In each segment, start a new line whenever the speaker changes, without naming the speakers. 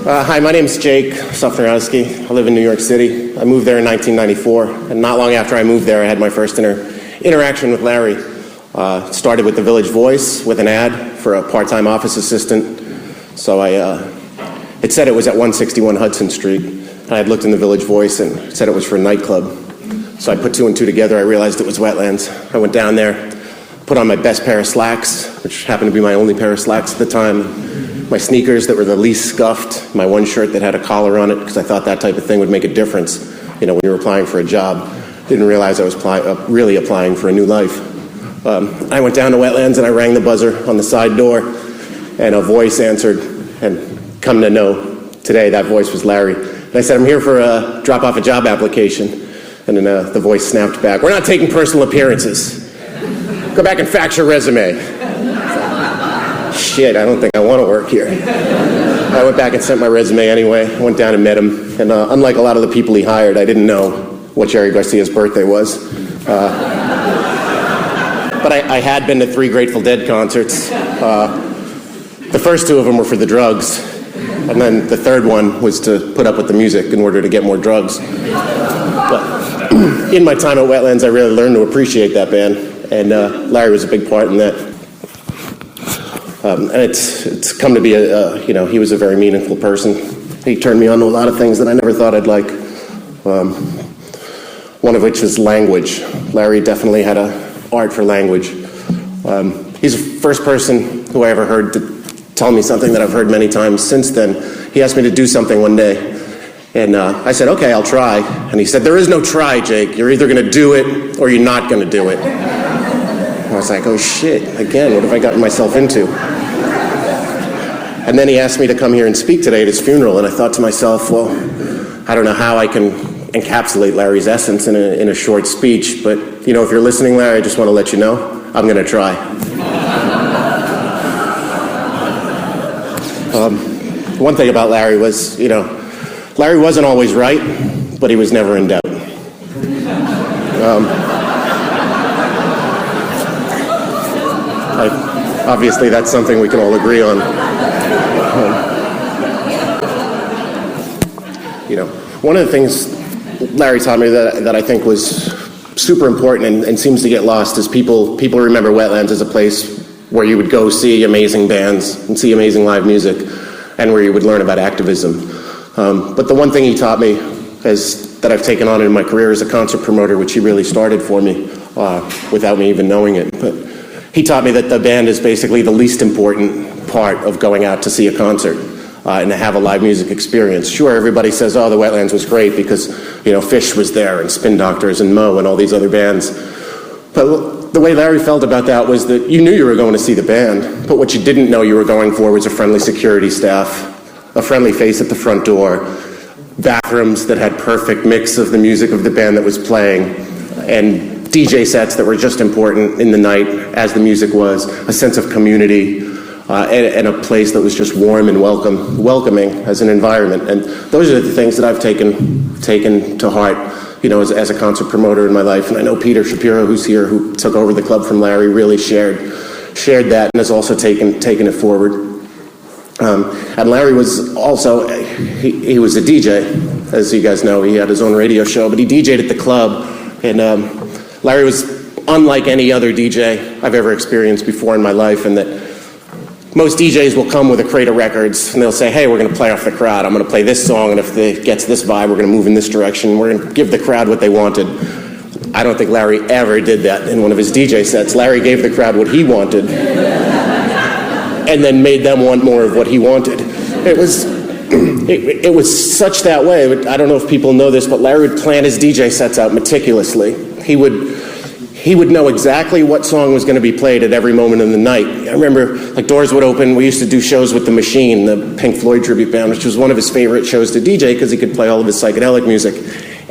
Hi, my name's Jake Szufnarowski. I live in New York City. I moved there in 1994, and not long after I moved there, I had my first interaction with Larry. Started with the Village Voice with an ad for a part-time office assistant. So it said it was at 161 Hudson Street. I had looked in the Village Voice and it said it was for a nightclub. So I put two and two together. I realized it was Wetlands. I went down there, put on my best pair of slacks, which happened to be my only pair of slacks at the time. My sneakers that were the least scuffed, my one shirt that had a collar on it, because I thought that type of thing would make a difference, when you were applying for a job. Didn't realize I was really applying for a new life. I went down to Wetlands and I rang the buzzer on the side door, and a voice answered, and come to know today that voice was Larry. And I said, I'm here for a drop off a job application. And then the voice snapped back, we're not taking personal appearances. Go back and fax your resume. Shit, I don't think I want to work here. I went back and sent my resume anyway. I went down and met him. And unlike a lot of the people he hired, I didn't know what Jerry Garcia's birthday was. But I had been to 3 Grateful Dead concerts. The first 2 of them were for the drugs. And then the third one was to put up with the music in order to get more drugs. But in my time at Wetlands, I really learned to appreciate that band. And Larry was a big part in that. And it's come to be he was a very meaningful person. He turned me on to a lot of things that I never thought I'd like. One of which is language. Larry definitely had an art for language. He's the first person who I ever heard to tell me something that I've heard many times since then. He asked me to do something one day. And I said, okay, I'll try. And he said, there is no try, Jake. You're either going to do it or you're not going to do it. I was like, oh shit, again, what have I gotten myself into? And then he asked me to come here and speak today at his funeral, and I thought to myself, well, I don't know how I can encapsulate Larry's essence in a short speech, but, if you're listening, Larry, I just want to let you know, I'm going to try. One thing about Larry was, Larry wasn't always right, but he was never in doubt. Obviously, that's something we can all agree on. One of the things Larry taught me that I think was super important and seems to get lost is people remember Wetlands as a place where you would go see amazing bands and see amazing live music and where you would learn about activism. But the one thing he taught me that I've taken on in my career as a concert promoter, which he really started for me without me even knowing it. But he taught me that the band is basically the least important part of going out to see a concert and to have a live music experience. Sure, everybody says, oh, the Wetlands was great because, Fish was there and Spin Doctors and Mo and all these other bands. But the way Larry felt about that was that you knew you were going to see the band, but what you didn't know you were going for was a friendly security staff, a friendly face at the front door, bathrooms that had perfect mix of the music of the band that was playing, and DJ sets that were just important in the night as the music was, a sense of community, and a place that was just warm and welcoming as an environment. And those are the things that I've taken to heart, as a concert promoter in my life. And I know Peter Shapiro, who's here, who took over the club from Larry, really shared that and has also taken it forward. And Larry was also, he was a DJ, as you guys know. He had his own radio show, but he DJ'd at the club. And Larry was unlike any other DJ I've ever experienced before in my life, and that most DJs will come with a crate of records and they'll say, hey, we're going to play off the crowd. I'm going to play this song, and if it gets this vibe, we're going to move in this direction. We're going to give the crowd what they wanted. I don't think Larry ever did that in one of his DJ sets. Larry gave the crowd what he wanted and then made them want more of what he wanted. It was such that way. I don't know if people know this, but Larry would plan his DJ sets out meticulously. He would know exactly what song was going to be played at every moment of the night. I remember, doors would open. We used to do shows with The Machine, the Pink Floyd tribute band, which was one of his favorite shows to DJ because he could play all of his psychedelic music.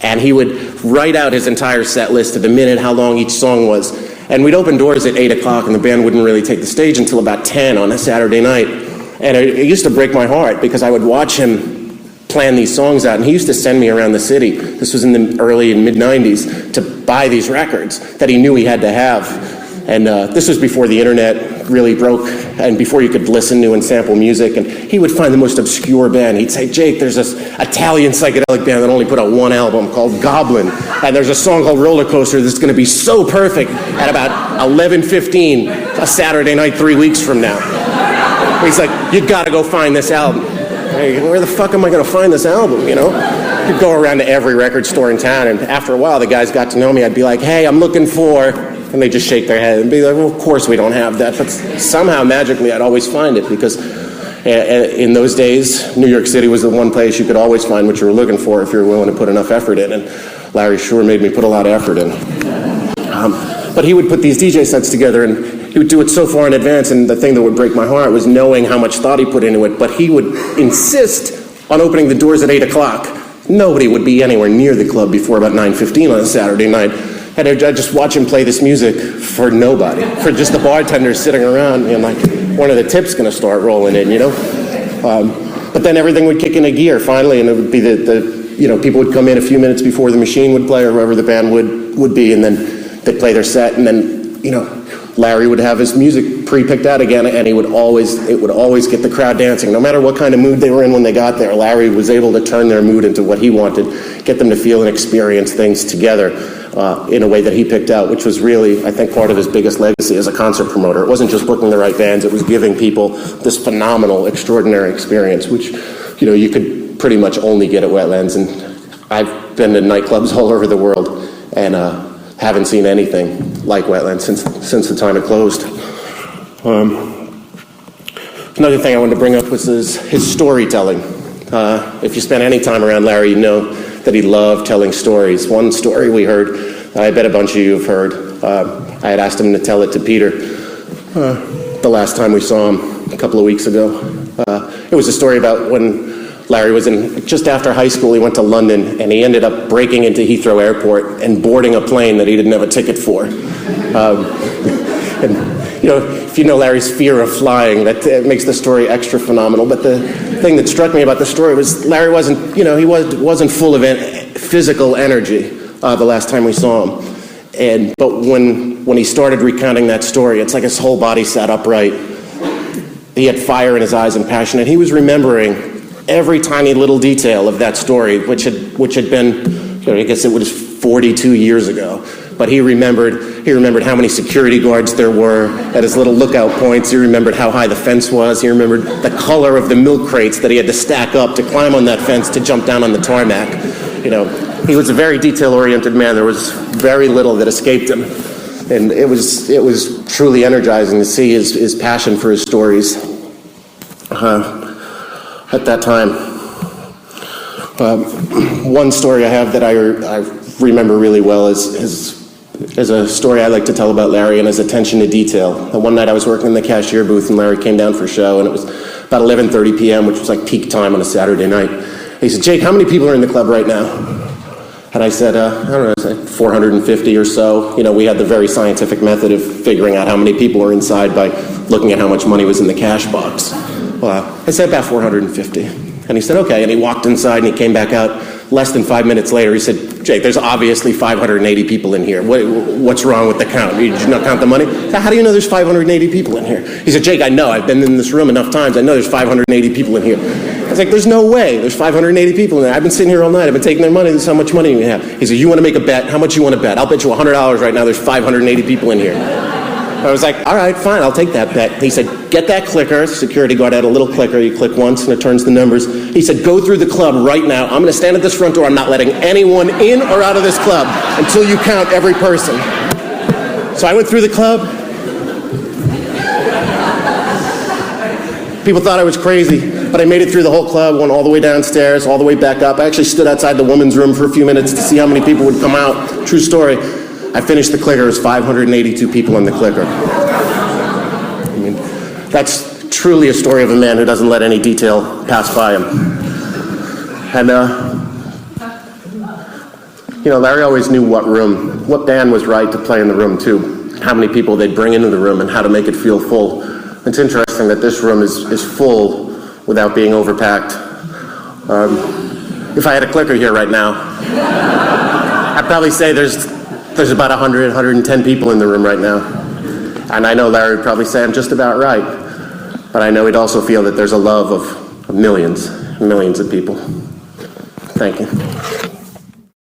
And he would write out his entire set list to the minute, how long each song was. And we'd open doors at 8 o'clock, and the band wouldn't really take the stage until about 10 on a Saturday night. And it used to break my heart because I would watch him plan these songs out, and he used to send me around the city. This was in the early and mid-90s, to buy these records that he knew he had to have. And this was before the internet really broke and before you could listen to and sample music. And he would find the most obscure band. He'd say, Jake, there's this Italian psychedelic band that only put out one album called Goblin. And there's a song called Roller Coaster that's going to be so perfect at about 11:15 a Saturday night 3 weeks from now. He's like, you got to go find this album. Hey, where the fuck am I going to find this album, you know? You'd go around to every record store in town, and after a while, the guys got to know me. I'd be like, hey, I'm looking for... And they'd just shake their head and be like, well, of course we don't have that. But somehow, magically, I'd always find it, because in those days, New York City was the one place you could always find what you were looking for if you were willing to put enough effort in. And Larry sure made me put a lot of effort in. But he would put these DJ sets together, and he would do it so far in advance, and the thing that would break my heart was knowing how much thought he put into it. But he would insist on opening the doors at 8 o'clock. Nobody would be anywhere near the club before about 9:15 on a Saturday night. And I'd just watch him play this music for nobody, for just the bartenders sitting around, and like, when are the tips going to start rolling in, you know? But then everything would kick into gear finally, and it would be people would come in a few minutes before the machine would play, or whoever the band would be, and then they'd play their set, and then, Larry would have his music pre-picked out again, and it would always get the crowd dancing. No matter what kind of mood they were in when they got there, Larry was able to turn their mood into what he wanted, get them to feel and experience things together in a way that he picked out, which was really, I think, part of his biggest legacy as a concert promoter. It wasn't just booking the right bands, it was giving people this phenomenal, extraordinary experience, which, you could pretty much only get at Wetlands. And I've been to nightclubs all over the world, and haven't seen anything like Wetlands since the time it closed. Another thing I wanted to bring up was his storytelling. If you spent any time around Larry, you know that he loved telling stories. One story we heard, I bet a bunch of you have heard, I had asked him to tell it to Peter the last time we saw him a couple of weeks ago. It was a story about when Larry was just after high school, he went to London, and he ended up breaking into Heathrow Airport and boarding a plane that he didn't have a ticket for. If you know Larry's fear of flying, that makes the story extra phenomenal. But the thing that struck me about the story was Larry wasn't, he wasn't full of physical energy the last time we saw him. But when he started recounting that story, it's like his whole body sat upright. He had fire in his eyes and passion, and he was remembering every tiny little detail of that story, which had been, I guess it was 42 years ago. But he remembered how many security guards there were at his little lookout points. He remembered how high the fence was. He remembered the color of the milk crates that he had to stack up to climb on that fence to jump down on the tarmac. He was a very detail-oriented man. There was very little that escaped him. And it was truly energizing to see his passion for his stories at that time. One story I have that I remember really well is a story I like to tell about Larry and his attention to detail. One night I was working in the cashier booth, and Larry came down for a show, and it was about 11:30 p.m., which was like peak time on a Saturday night. He said, Jake, how many people are in the club right now? And I said, I don't know, 450 or so. We had the very scientific method of figuring out how many people are inside by looking at how much money was in the cash box. Well, I said about 450. And he said, okay. And he walked inside, and he came back out less than 5 minutes later. He said, Jake, there's obviously 580 people in here. What's wrong with the count? Did you not count the money? I said, how do you know there's 580 people in here? He said, Jake, I know. I've been in this room enough times. I know there's 580 people in here. I was like, there's no way. There's 580 people in there. I've been sitting here all night. I've been taking their money. This is how much money we have. He said, you want to make a bet? How much you want to bet? I'll bet you $100 right now there's 580 people in here. I was like, all right, fine, I'll take that bet. He said, get that clicker. The security guard had a little clicker. You click once and it turns the numbers. He said, go through the club right now. I'm going to stand at this front door. I'm not letting anyone in or out of this club until you count every person. So I went through the club. People thought I was crazy, but I made it through the whole club, went all the way downstairs, all the way back up. I actually stood outside the women's room for a few minutes to see how many people would come out. True story. I finished the clicker. There was 582 people on the clicker. I mean, that's truly a story of a man who doesn't let any detail pass by him. And, Larry always knew what band was right to play in the room, too. How many people they'd bring into the room and how to make it feel full. It's interesting that this room is full without being overpacked. If I had a clicker here right now, I'd probably say there's about 100, 110 people in the room right now. And I know Larry would probably say I'm just about right, but I know he'd also feel that there's a love of millions, millions of people. Thank you.